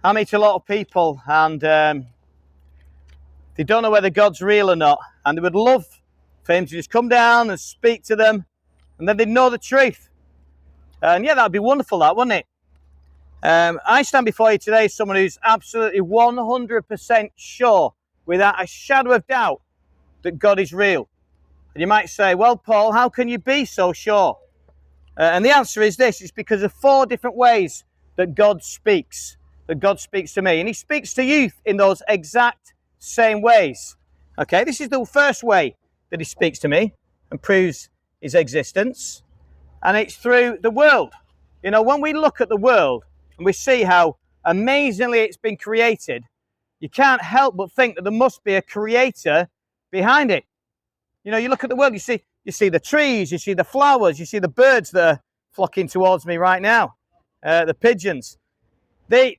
I meet a lot of people and they don't know whether God's real or not, and they would love for him to just come down and speak to them, and then they'd know the truth. And yeah, that'd be wonderful, that, wouldn't it? I stand before you today as someone who's absolutely 100% sure, without a shadow of doubt, that God is real. And you might say, well, Paul, how can you be so sure? And the answer is this: it's because of 4 different ways that God speaks to me. And he speaks to you in those exact same ways. Okay, this is the first way that he speaks to me and proves his existence. And it's through the world. You know, when we look at the world and we see how amazingly it's been created, you can't help but think that there must be a creator behind it. You know, you look at the world, you see the trees, you see the flowers, you see the birds that are flocking towards me right now, the pigeons. They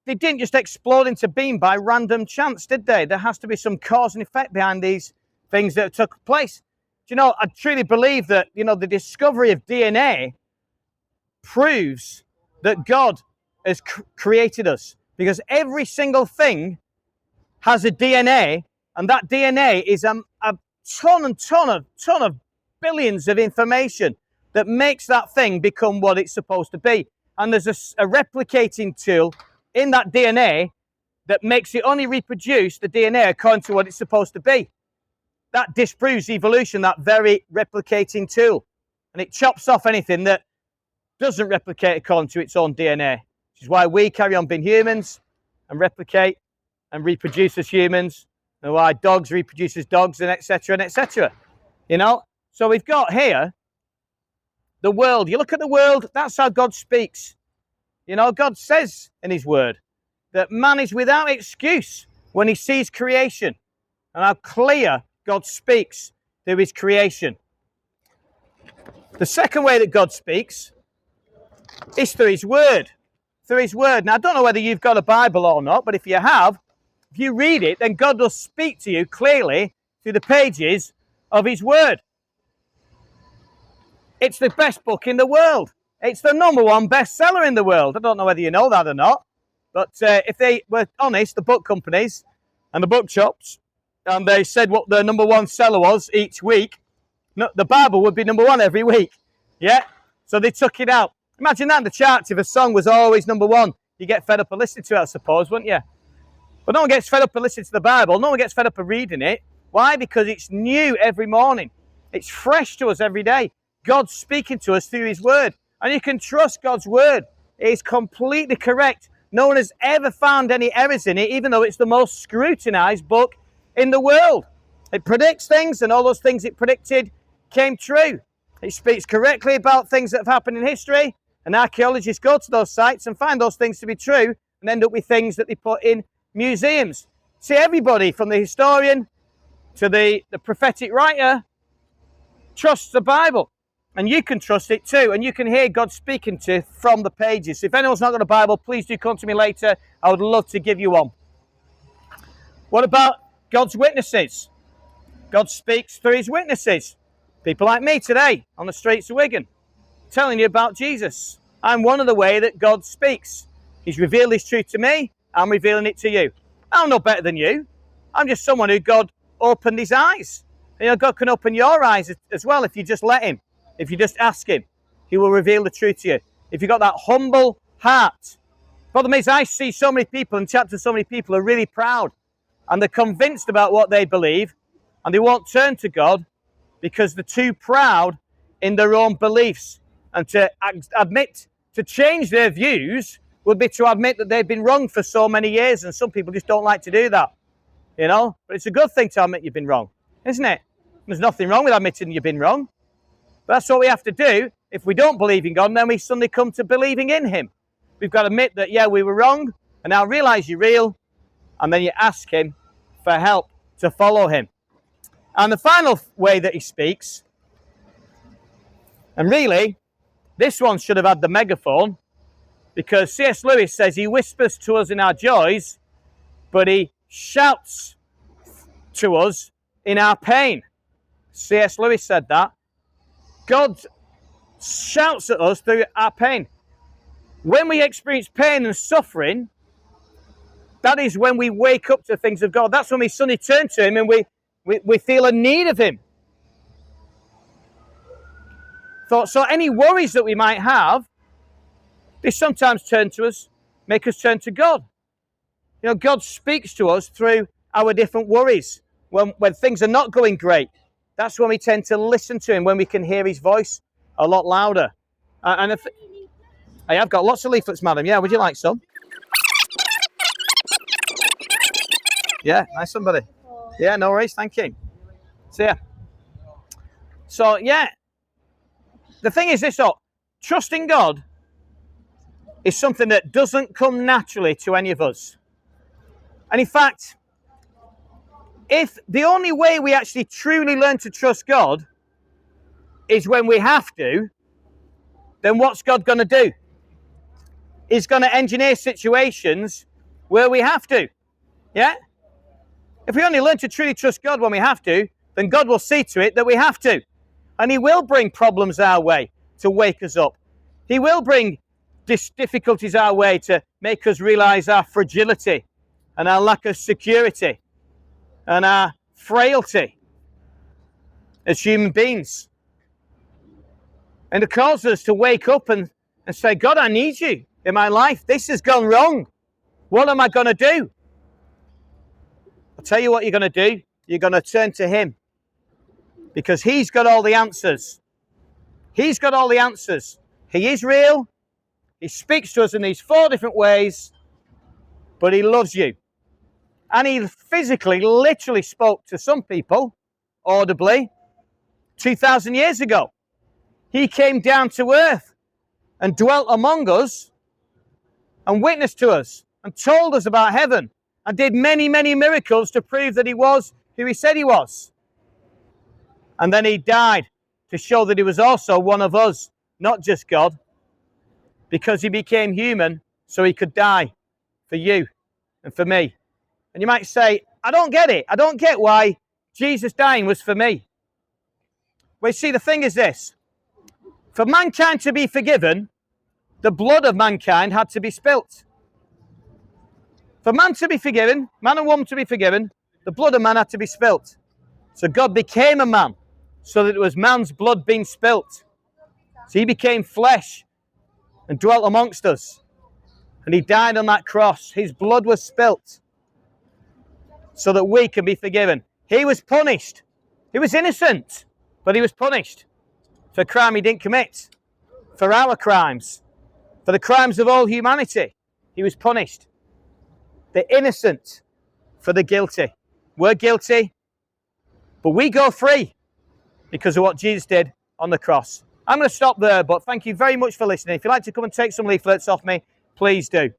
didn't just explode into being by random chance, did they? There has to be some cause and effect behind these things that took place. Do you know, I truly believe that, you know, the discovery of DNA proves that God has created us, because every single thing has a DNA, and that DNA is a ton of billions of information that makes that thing become what it's supposed to be. And there's a replicating tool in that DNA that makes it only reproduce the DNA according to what it's supposed to be. That disproves evolution, that very replicating tool. And it chops off anything that doesn't replicate according to its own DNA, which is why we carry on being humans and replicate and reproduce as humans, and why dogs reproduce as dogs, and etc. and etc. You know, so we've got here the world. You look at the world, that's how God speaks. You know, God says in his word that man is without excuse when he sees creation, and how clear God speaks through his creation. The second way that God speaks is through his word. Through his word. Now, I don't know whether you've got a Bible or not, but if you have, if you read it, then God will speak to you clearly through the pages of his word. It's the best book in the world. It's the #1 bestseller in the world. I don't know whether you know that or not, but if they were honest, the book companies and the bookshops, and they said what the #1 seller was each week, the Bible would be #1 every week. Yeah? So they took it out. Imagine that in the charts, if a song was always #1. You get fed up of listening to it, I suppose, wouldn't you? But no one gets fed up of listening to the Bible. No one gets fed up of reading it. Why? Because it's new every morning. It's fresh to us every day. God's speaking to us through his word. And you can trust God's word. It is completely correct. No one has ever found any errors in it, even though it's the most scrutinized book in the world. It predicts things, and all those things it predicted came true. It speaks correctly about things that have happened in history, and archaeologists go to those sites and find those things to be true and end up with things that they put in museums. See, everybody from the historian to the prophetic writer trusts the Bible, and you can trust it too, and you can hear God speaking to from the pages. So if anyone's not got a Bible, please do come to me later. I would love to give you one. What about God's witnesses? God speaks through his witnesses. People like me today on the streets of Wigan, telling you about Jesus. I'm one of the way that God speaks. He's revealed his truth to me. I'm revealing it to you. I'm no better than you. I'm just someone who God opened his eyes. You know, God can open your eyes as well if you just let him. If you just ask him, he will reveal the truth to you. If you've got that humble heart. Problem is, I see so many people in chapters, so many people are really proud, and they're convinced about what they believe, and they won't turn to God because they're too proud in their own beliefs. And to admit, to change their views would be to admit that they've been wrong for so many years, and some people just don't like to do that, you know. But it's a good thing to admit you've been wrong, isn't it? There's nothing wrong with admitting you've been wrong. But that's what we have to do. If we don't believe in God, and then we suddenly come to believing in him. We've got to admit that, yeah, we were wrong, and now realize you're real, and then you ask him for help to follow him. And the final way that he speaks, and really, this one should have had the megaphone, because C.S. Lewis says he whispers to us in our joys, but he shouts to us in our pain. C.S. Lewis said that. God shouts at us through our pain. When we experience pain and suffering, That is when we wake up to things of God. That's when we suddenly turn to him and we feel a need of him. So any worries that we might have, they sometimes turn to us, make us turn to God. You know, God speaks to us through our different worries. When things are not going great, that's when we tend to listen to him, when we can hear his voice a lot louder. And if I have got lots of leaflets, madam. Yeah, would you like some? Yeah, nice somebody. Yeah, no worries, thank you. So yeah, the thing is this, trusting God is something that doesn't come naturally to any of us. And in fact, if the only way we actually truly learn to trust God is when we have to, then what's God going to do? He's going to engineer situations where we have to. Yeah? If we only learn to truly trust God when we have to, then God will see to it that we have to. And he will bring problems our way to wake us up. He will bring difficulties our way to make us realize our fragility and our lack of security and our frailty as human beings. And it causes us to wake up and say, God, I need you in my life. This has gone wrong. What am I going to do? I'll tell you what you're going to do. You're going to turn to him, because he's got all the answers. He's got all the answers. He is real. He speaks to us in these 4 different ways, but he loves you. And he physically, literally spoke to some people audibly 2,000 years ago. He came down to earth and dwelt among us and witnessed to us and told us about heaven and did many, many miracles to prove that he was who he said he was. And then he died to show that he was also one of us, not just God, because he became human so he could die for you and for me. And you might say, I don't get it. I don't get why Jesus dying was for me. Well, you see, the thing is this. For mankind to be forgiven, the blood of mankind had to be spilt. For man to be forgiven, man and woman to be forgiven, the blood of man had to be spilt. So God became a man so that it was man's blood being spilt. So he became flesh and dwelt amongst us. And he died on that cross. His blood was spilt so that we can be forgiven. He was punished. He was innocent, but he was punished for a crime he didn't commit, for our crimes, for the crimes of all humanity. He was punished. The innocent for the guilty. We're guilty, but we go free because of what Jesus did on the cross. I'm going to stop there, but thank you very much for listening. If you'd like to come and take some leaflets off me, please do.